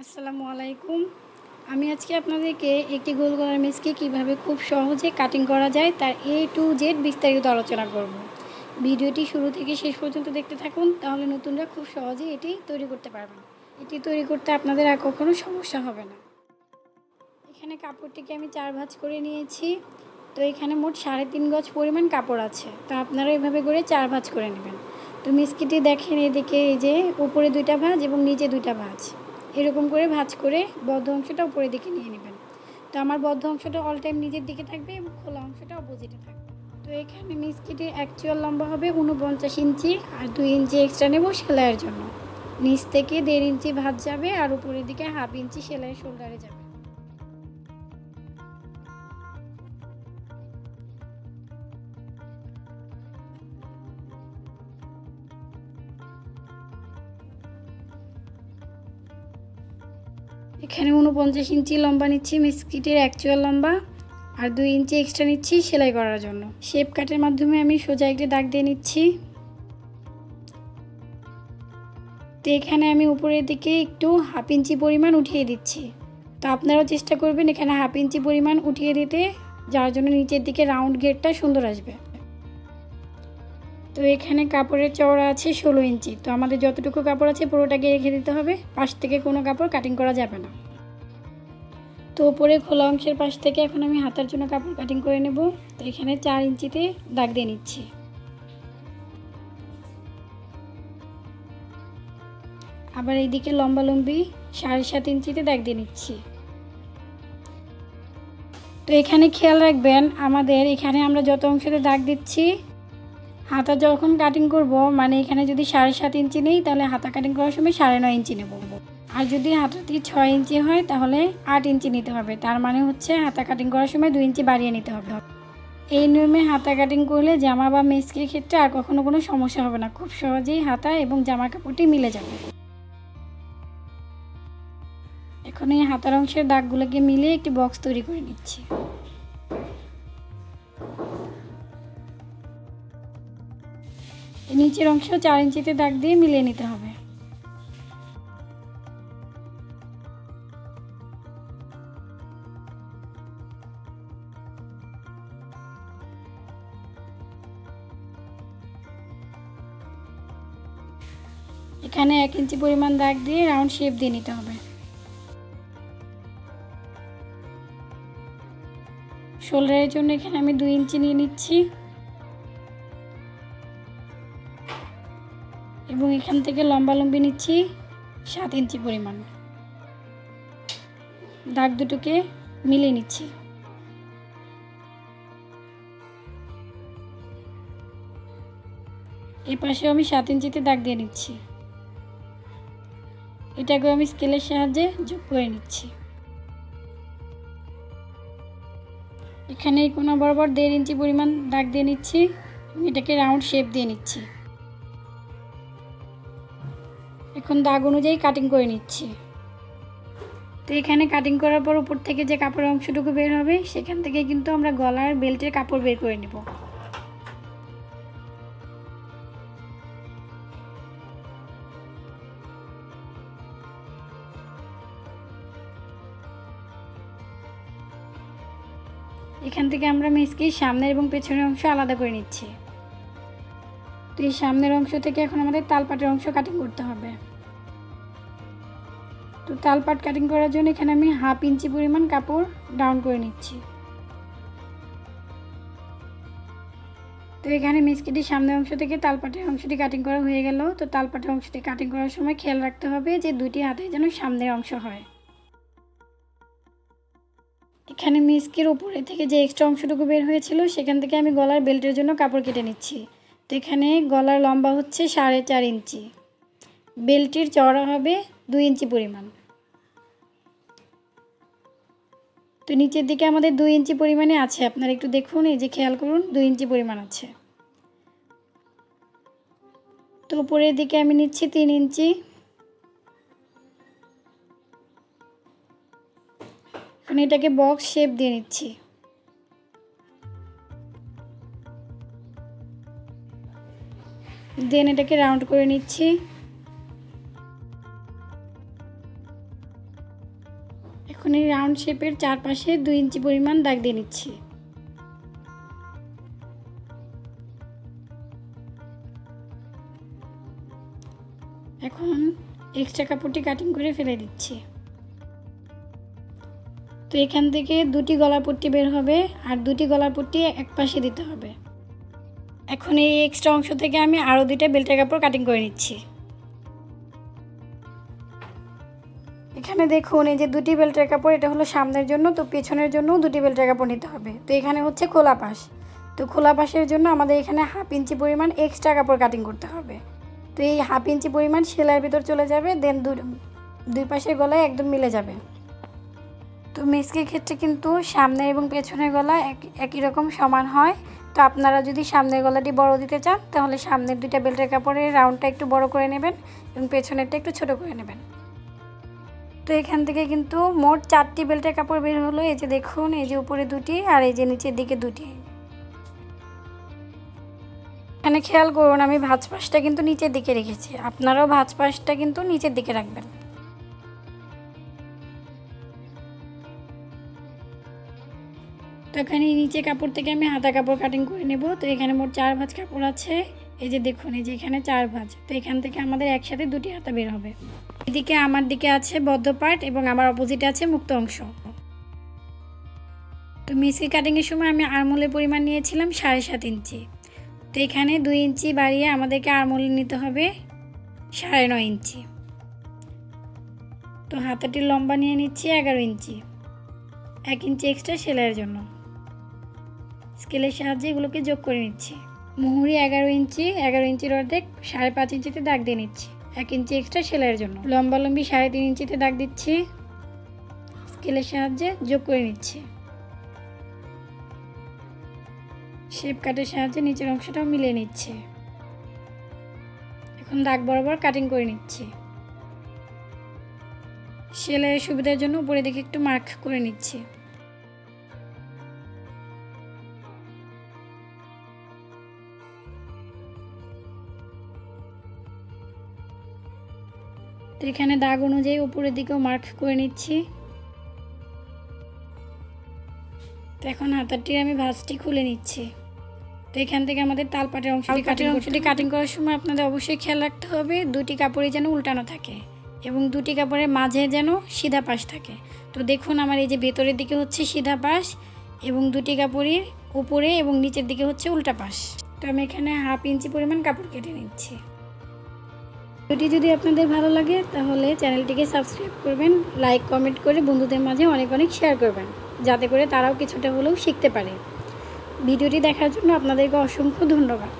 আসসালামু আলাইকুম। আমি আজকে আপনাদেরকে একটি গোল গলার মিসকে কীভাবে খুব সহজে কাটিং করা যায় তার A to Z বিস্তারিত আলোচনা করব। ভিডিওটি শুরু থেকে শেষ পর্যন্ত দেখতে থাকুন, তাহলে নতুনরা খুব সহজেই এটি তৈরি করতে পারবেন। এটি তৈরি করতে আপনাদের আর কখনো সমস্যা হবে না। এখানে কাপড়টিকে আমি 4 ভাঁজ করে নিয়েছি। তো এখানে মোট 3.5 গজ পরিমাণ কাপড় আছে। তো আপনারা এভাবে করে 4 ভাঁজ করে নেবেন। তো মিসকিটি দেখেন এদিকে এই যে উপরে 2টা ভাঁজ এবং নিচে 2টা ভাঁজ, এরকম করে ভাঁজ করে বদ্ধ অংশটা উপরের দিকে নিয়ে নেবেন। তো আমার বদ্ধ অংশটা অল টাইম নিচের দিকে থাকবে এবং খোলা অংশটা অপোজিটে থাকবে। তো এখানে মিসকিটির অ্যাকচুয়াল লম্বা হবে 49 ইঞ্চি, আর 2 ইঞ্চি এক্সট্রা নেব সেলাইয়ের জন্য। নিচ থেকে 1.5 ইঞ্চি ভাঁজ যাবে আর উপরের দিকে 1/2 ইঞ্চি সেলাইয়ের শোল্ডারে যাবে। এখানে 49 ইঞ্চি লম্বা নিচ্ছি মিসকিটের অ্যাকচুয়াল লম্বা, আর 2 ইঞ্চি এক্সট্রা নিচ্ছি সেলাই করার জন্য। শেপ কাটের মাধ্যমে আমি সোজা একটি দাগ দিয়ে নিচ্ছি। তো এখানে আমি উপরের দিকে একটু 1/2 ইঞ্চি পরিমাণ উঠিয়ে দিচ্ছি। তো আপনারাও চেষ্টা করবেন এখানে 1/2 ইঞ্চি পরিমাণ উঠিয়ে দিতে, যার জন্য নিচের দিকে রাউন্ড ঘেরটা সুন্দর আসবে। তো এখানে কাপড়ের চওড়া আছে 16 ইঞ্চি। তো আমাদের যতটুকু কাপড় আছে পুরোটাকে রেখে দিতে হবে, পাশ থেকে কোনো কাপড় কাটিং করা যাবে না। তো উপরে খোলা অংশের পাশ থেকে এখন আমি হাতার জন্য কাপড় কাটিং করে নেব। তো এখানে 4 ইঞ্চিতে দাগ দিয়ে নিচ্ছি। আবার এইদিকে লম্বালম্বি 7.5 ইঞ্চিতে দাগ দিয়ে নিচ্ছি। তো এখানে খেয়াল রাখবেন আমাদের এখানে আমরা যত অংশতে দাগ দিচ্ছি, হাতা যখন কাটিং করব মানে এখানে যদি 7.5 ইঞ্চি নেই তাহলে হাতা কাটিং করার সময় 9.5 ইঞ্চি নেব। আর যদি হাতাটি 6 ইঞ্চি হয় তাহলে 8 ইঞ্চি নিতে হবে। তার মানে হচ্ছে হাতা কাটিং করার সময় 2 ইঞ্চি বাড়িয়ে নিতে হবে। এই নিয়মে হাতা কাটিং করলে জামা বা মেস্কির ক্ষেত্রে আর কখনো কোনো সমস্যা হবে না। খুব সহজেই হাতা এবং জামার কাপড়টি মিলে যাবে। এখন এই হাতার অংশের দাগগুলোকে মিলিয়ে একটি বক্স তৈরি করে নিচ্ছি। নিচের অংশ 4 ইঞ্চিতে দাগ দিয়ে মিলিয়ে নিতে হবে। এখানে 1 ইঞ্চি পরিমাণ দাগ দিয়ে রাউন্ড শেপ দিয়ে নিতে হবে। শোল্ডারের জন্য এখানে আমি 2 ইঞ্চি নিয়ে নিচ্ছি এবং এখান থেকে লম্বালম্বি নিচ্ছি 7 ইঞ্চি পরিমাণ। দাগ দুটোকে মিলিয়ে নিচ্ছি। এই পাশেও আমি 7 ইঞ্চিতে দাগ দিয়ে নিচ্ছি। এটাকেও আমি স্কেলের সাহায্যে যোগ করে নিচ্ছি। এখানে এই কোণা বরাবর 1.5 ইঞ্চি পরিমাণ দাগ দিয়ে নিচ্ছি এবং এটাকে রাউন্ড শেপ দিয়ে নিচ্ছি। এখন দাগ অনুযায়ী কাটিং করে নিচ্ছি। তো এখানে কাটিং করার পর উপর থেকে যে কাপড়ের অংশটুকু বের হবে সেখান থেকে কিন্তু আমরা গলার বেল্টের কাপড় বের করে নেব। এখান থেকে আমরা মেস্কির সামনের এবং পেছনের অংশ আলাদা করে নিচ্ছি। তো এই সামনের অংশ থেকে এখন আমাদের তালপাটের অংশ কাটিং করতে হবে। তো তালপাট কাটিং করার জন্য এখানে আমি 1/2 ইঞ্চি পরিমাণ কাপড় ডাউন করে নিচ্ছি। তো এখানে মিসকিটির সামনের অংশ থেকে তালপাটের অংশটি কাটিং করা হয়ে গেল। তো তালপাটের অংশটি কাটিং করার সময় খেয়াল রাখতে হবে যে দুটি হাতে যেন সামনের অংশ হয়। এখানে মিসকির উপরে থেকে যে এক্সট্রা অংশটুকু বের হয়েছিল সেখান থেকে আমি গলার বেল্টের জন্য কাপড় কেটে নিচ্ছি। তো এখানে গলার লম্বা হচ্ছে 4.5 ইঞ্চি, বেল্টটির চওড়া হবে 2 ইঞ্চি পরিমাণ। তো নিচের দিকে আমাদের 2 ইঞ্চি পরিমাণে আছে, আপনারা একটু দেখুন, এই যে খেয়াল করুন 2 ইঞ্চি পরিমাণ আছে। তো উপরের দিকে আমি নিচ্ছি 3 ইঞ্চি। এখন এটাকে বক্স শেপ দিয়ে নিচ্ছি। দেন এটাকে রাউন্ড করে নিচ্ছি। এখন এই রাউন্ড শেপের চারপাশে 2 ইঞ্চি পরিমাণ দাগ দিয়ে নিচ্ছি। এখন এক্সট্রা কাপড়টি কাটিং করে ফেলে দিচ্ছি। তো এখান থেকে 2টি গলার পট্টি বের হবে আর 2টি গলার পট্টি এক পাশে দিতে হবে। এখন এই এক্সট্রা অংশ থেকে আমি আরও 2টা বেল্টের কাপড় কাটিং করে নিচ্ছি। এখানে দেখুন এই যে 2টি বেল্টের কাপড়, এটা হলো সামনের জন্য, তো পেছনের জন্য 2টি বেল্টের কাপড় নিতে হবে। তো এখানে হচ্ছে খোলা পাশ, তো খোলা পাশের জন্য আমাদের এখানে 1/2 ইঞ্চি পরিমাণ এক্সট্রা কাপড় কাটিং করতে হবে। তো এই 1/2 ইঞ্চি পরিমাণ সেলাইয়ের ভিতর চলে যাবে, দেন দুই পাশের গলায় একদম মিলে যাবে। তো মেস্কের ক্ষেত্রে কিন্তু সামনের এবং পেছনের গলা একই রকম সমান হয়। তো আপনারা যদি সামনের গলাটি বড় দিতে চান তাহলে সামনের 2টা বেল্টের কাপড়ের রাউন্ডটা একটু বড় করে নেবেন এবং পেছনেরটা একটু ছোট করে নেবেন। তো এখান থেকে কিন্তু মোট 4টি বেল্টের কাপড় বের হলো। এই যে দেখুন, এই যে উপরে 2টি আর এই যে নিচের দিকে 2টি। এখানে খেয়াল করুন আমি ভাঁজ পাশটা কিন্তু নিচের দিকে রেখেছি, আপনারাও ভাঁজ পাশটা কিন্তু নিচের দিকে রাখবেন। তো এখানে নিচে কাপড় থেকে আমি হাতা কাপড় কাটিং করে নেব। তো এখানে মোট 4 ভাঁজ কাপড় আছে। এই যে দেখুন, এই যে এখানে 4 ভাঁজ। তো এখান থেকে আমাদের একসাথে 2টি হাতা বের হবে। এদিকে আমার দিকে আছে বদ্ধ পার্ট এবং আমার অপোজিটে আছে মুক্ত অংশ। তো মেস্কি কাটিংয়ের সময় আমি আরমোলের পরিমাণ নিয়েছিলাম 7.5 ইঞ্চি। তো এখানে 2 ইঞ্চি বাড়িয়ে আমাদেরকে আরমোল নিতে হবে 9.5 ইঞ্চি। তো হাতাটির লম্বা নিয়ে নিচ্ছি 11 ইঞ্চি, 1 ইঞ্চি এক্সট্রা সেলাইয়ের জন্য। স্কেলের সাহায্যে এগুলোকে যোগ করে নিচ্ছি। মুহুরি 11 ইঞ্চি, 11 ইঞ্চির অর্ধেক 5.5 ইঞ্চিতে দাগ দিয়ে নিচ্ছি 1 ইঞ্চি এক্সট্রা সেলাইয়ের জন্য। লম্বি 3.5 ইঞ্চিতে দাগ দিচ্ছি, স্কেলের সাহায্যে যোগ করে নিচ্ছি। শেপ কাটের সাহায্যে নিচের অংশটাও মিলিয়ে নিচ্ছি। এখন দাগ বরাবর কাটিং করে নিচ্ছি। সেলাইয়ের সুবিধার জন্য উপরে দিকে একটু মার্ক করে নিচ্ছি। তো এখানে দাগ অনুযায়ী উপরের দিকেও মার্ক করে নিচ্ছি। তো এখন হাতাটির আমি ভাঁজটি খুলে নিচ্ছি। তো এখান থেকে আমাদের তালপাটের অংশটি কাটিং করার সময় আপনাদের অবশ্যই খেয়াল রাখতে হবে 2টি কাপড়ই যেন উল্টানো থাকে এবং 2টি কাপড়ের মাঝে যেন সিধা পাশ থাকে। তো দেখুন আমার এই যে ভেতরের দিকে হচ্ছে সিধা পাশ এবং 2টি কাপড়ের উপরে এবং নিচের দিকে হচ্ছে উল্টা পাশ। তো আমি এখানে 1/2 ইঞ্চি পরিমাণ কাপড় কেটে নিচ্ছি। ভিডিওটি যদি আপনাদের ভালো লাগে তাহলে চ্যানেলটিকে সাবস্ক্রাইব করবেন, লাইক কমেন্ট করে বন্ধুদের মাঝে অনেক শেয়ার করবেন, যাতে করে তারাও কিছুটা হলেও শিখতে পারে। ভিডিওটি দেখার জন্য আপনাদেরকে অসংখ্য ধন্যবাদ।